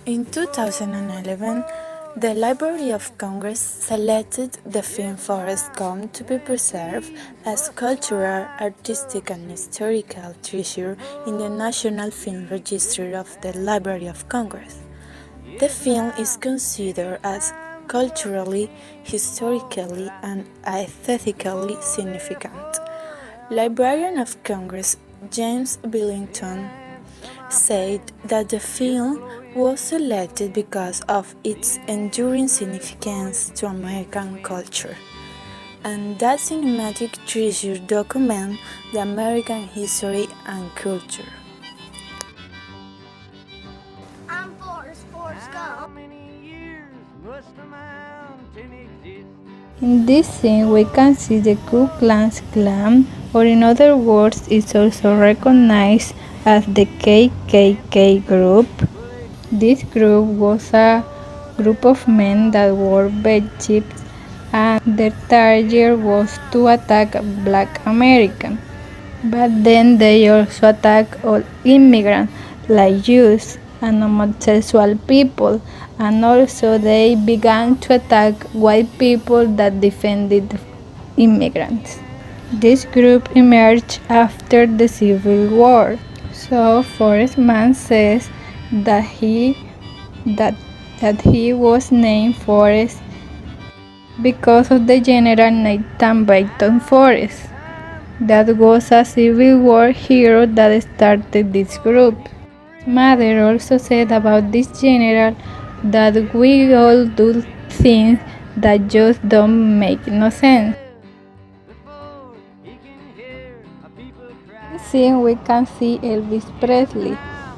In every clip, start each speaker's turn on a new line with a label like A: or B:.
A: In 2011, the Library of Congress selected the film Forrest Gump to be preserved as cultural, artistic, and historical treasure in the National Film Register of the Library of Congress. The film is considered as culturally, historically, and aesthetically significant. Librarian of Congress James Billington said that the film was selected because of its enduring significance to American culture, and that cinematic treasure documents the American history and culture.
B: I'm Forrest Gump.
C: In this scene, we can see the Ku Klux Klan, or in other words, is also recognized as the KKK group. This group was a group of men that wore bedsheets, and their target was to attack Black Americans. But then they also attacked all immigrants, like Jews and homosexual people, and also they began to attack white people that defended immigrants. This group emerged after the Civil War. So Forrest Mann says that that, that he was named Forrest because of the General Nathan Payton Forrest. That was a Civil War hero that started this group. Mother also said about this general that we all do things that just don't make no sense. In this scene we can see Elvis Presley,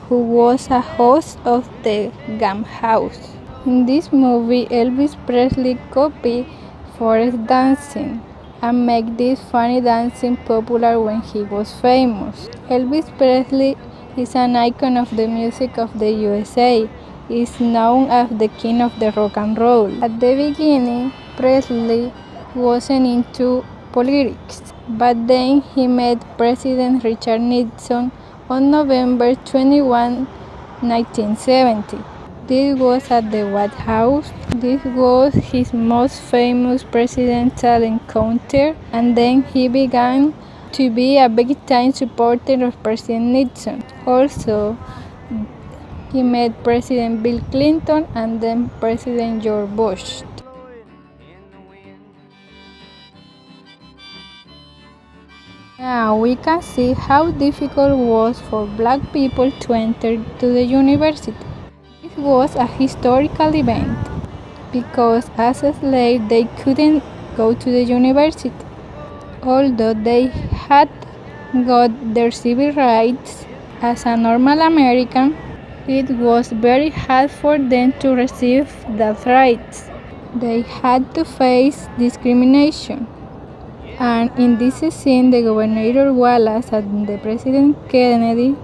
C: who was a host of the Gump House. In this movie, Elvis Presley copied forest dancing and made this funny dancing popular when he was famous. Elvis Presley is an icon of the music of the USA. He is known as the king of the rock and roll. At the beginning, Presley wasn't into politics, but then he met President Richard Nixon on November 21, 1970. This was at the White House. This was his most famous presidential encounter, and then he began to be a big-time supporter of President Nixon. Also, he met President Bill Clinton and then President George Bush. Now we can see how difficult it was for black people to enter to the university. It was a historical event because as a slave they couldn't go to the university. Although they had got their civil rights as a normal American, it was very hard for them to receive those rights. They had to face discrimination. And in this scene, the Governor Wallace and the President Kennedy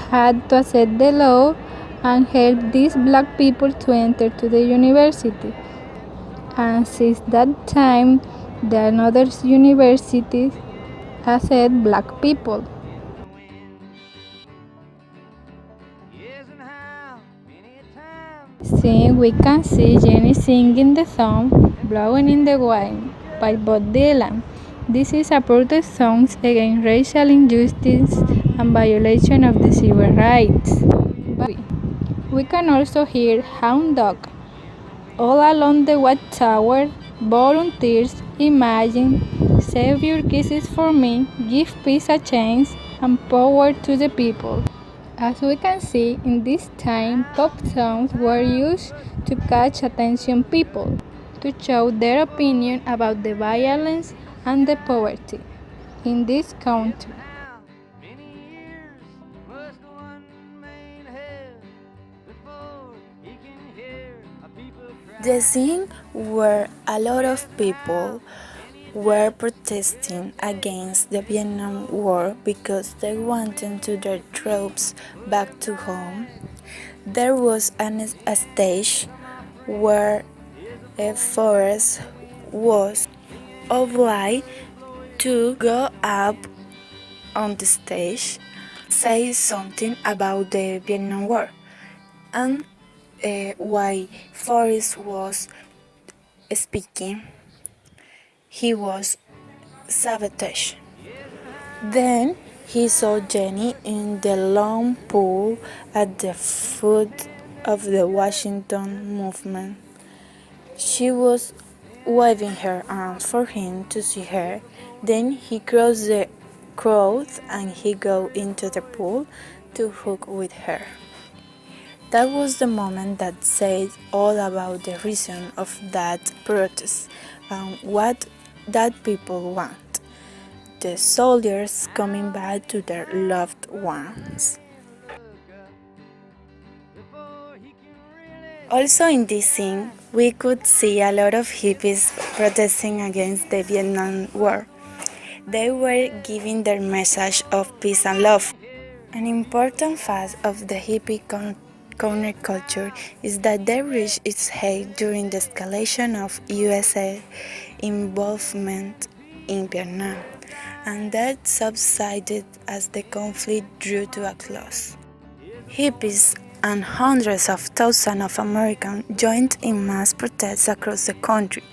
C: had to accept the law and help these black people to enter to the university. And since that time, the other universities accept black people. Scene we can see Jenny singing the song Blowing in the Wind by Bob Dylan. This is a protest song against racial injustice and violation of the civil rights. We can also hear Hound Dog. All along the watchtower, volunteers imagine, save your kisses for me, give peace a chance, and power to the people. As we can see, in this time, pop songs were used to catch attention people, to show their opinion about the violence and the poverty in this country.
A: The scene where a lot of people were protesting against the Vietnam War because they wanted to their troops back to home. There was a stage where Forrest was obliged to go up on the stage, say something about the Vietnam War, and while Forrest was speaking, he was sabotage. Then he saw Jenny in the long pool at the foot of the Washington movement. She was waving her arms for him to see her. Then he crossed the crowd and he go into the pool to hug with her. That was the moment that said all about the reason of that protest and what that people want. The soldiers coming back to their loved ones. Also in this scene, we could see a lot of hippies protesting against the Vietnam War. They were giving their message of peace and love. An important fact of the hippie counterculture is that they reached its height during the escalation of USA involvement in Vietnam, and that subsided as the conflict drew to a close. Hippies and hundreds of thousands of Americans joined in mass protests across the country,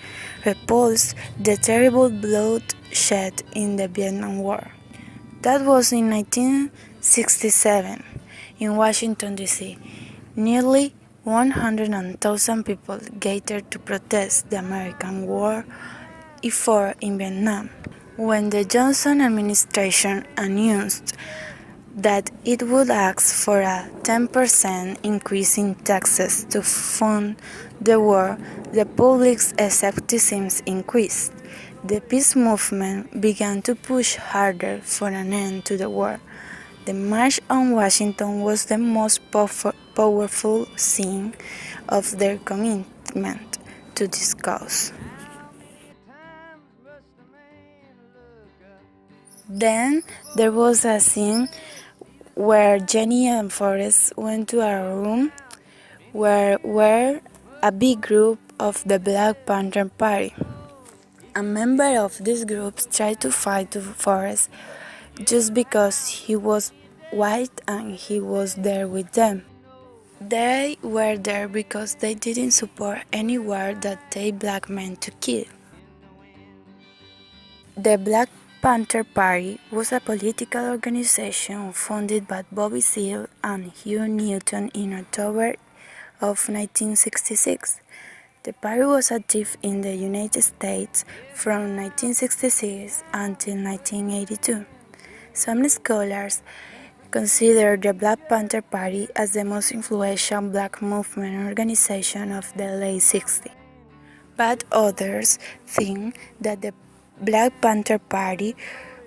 A: repulsed the terrible bloodshed in the Vietnam War. That was in 1967 in Washington, D.C. Nearly 100,000 people gathered to protest the American war effort in Vietnam. When the Johnson administration announced that it would ask for a 10% increase in taxes to fund the war, the public's skepticism increased. The peace movement began to push harder for an end to the war. The March on Washington was the most powerful sign of their commitment to this cause. Then there was a scene where Jenny and Forrest went to a room where were a big group of the Black Panther Party. A member of this group tried to fight Forrest just because he was white and he was there with them. They were there because they didn't support any war that they black men to kill. The Black Panther Party was a political organization founded by Bobby Seale and Hugh Newton in October of 1966. The party was active in the United States from 1966 until 1982. Some scholars consider the Black Panther Party as the most influential black movement organization of the late 60s. But others think that the Black Panther Party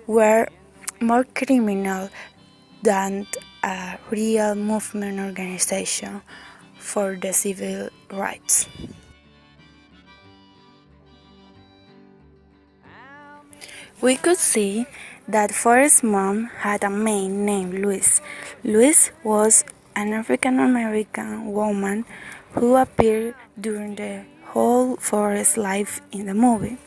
A: were more criminal than a real movement organization for the civil rights. We could see that Forrest's mom had a man named Louise. Louise was an African American woman who appeared during the whole Forrest life in the movie.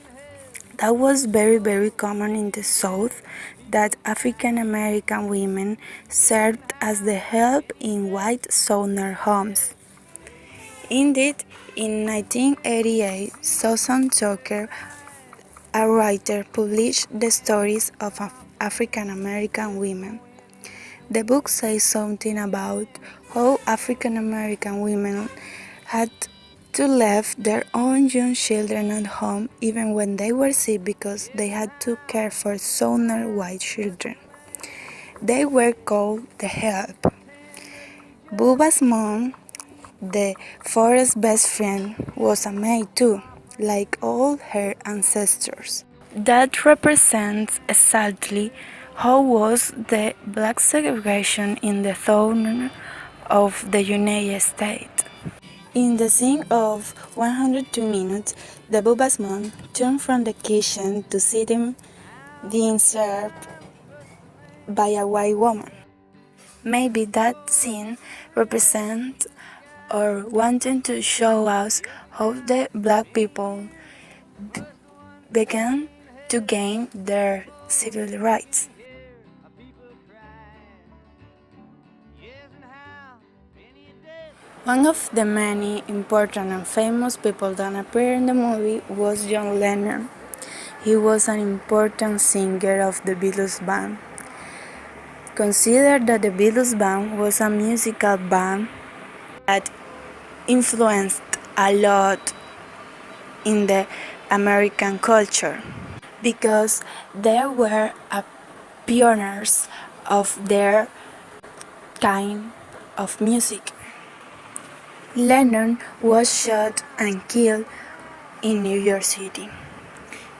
A: That was very common in the South, that African American women served as the help in white Southern homes. Indeed, in 1988, Susan Tucker, a writer, published the stories of African American women. The book says something about how African American women had to leave their own young children at home even when they were sick because they had to care for Southern white children. They were called the help. Bubba's mom, the Forrest's best friend, was a maid too, like all her ancestors. That represents exactly how was the black segregation in the south of the United States. In the scene of 102 Minutes, the Bubba's mom turned from the kitchen to see them being served by a white woman. Maybe that scene represents or wanting to show us how the black people began to gain their civil rights. One of the many important and famous people that appeared in the movie was John Lennon. He was an important singer of the Beatles band. Consider that the Beatles band was a musical band that influenced a lot in the American culture because they were pioneers of their kind of music. Lennon was shot and killed in New York City.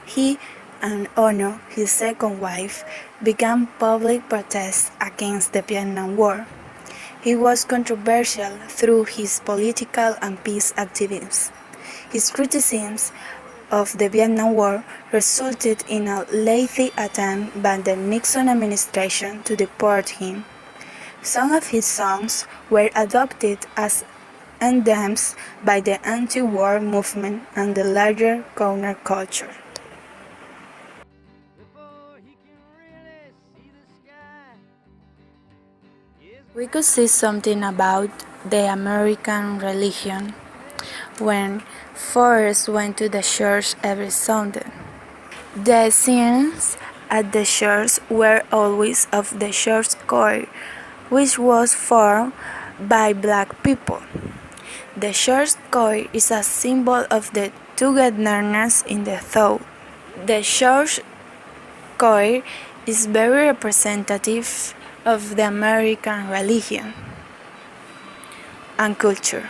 A: He and Ono, his second wife, began public protests against the Vietnam War. He was controversial through his political and peace activism. His criticisms of the Vietnam War resulted in a lengthy attempt by the Nixon administration to deport him. Some of his songs were adopted as anthems by the anti-war movement and the larger counterculture. We could see something about the American religion when Forrest went to the church every Sunday. The scenes at the church were always of the church choir, which was formed by black people. The church choir is a symbol of the togetherness in the thought. The church choir is very representative of the American religion and culture.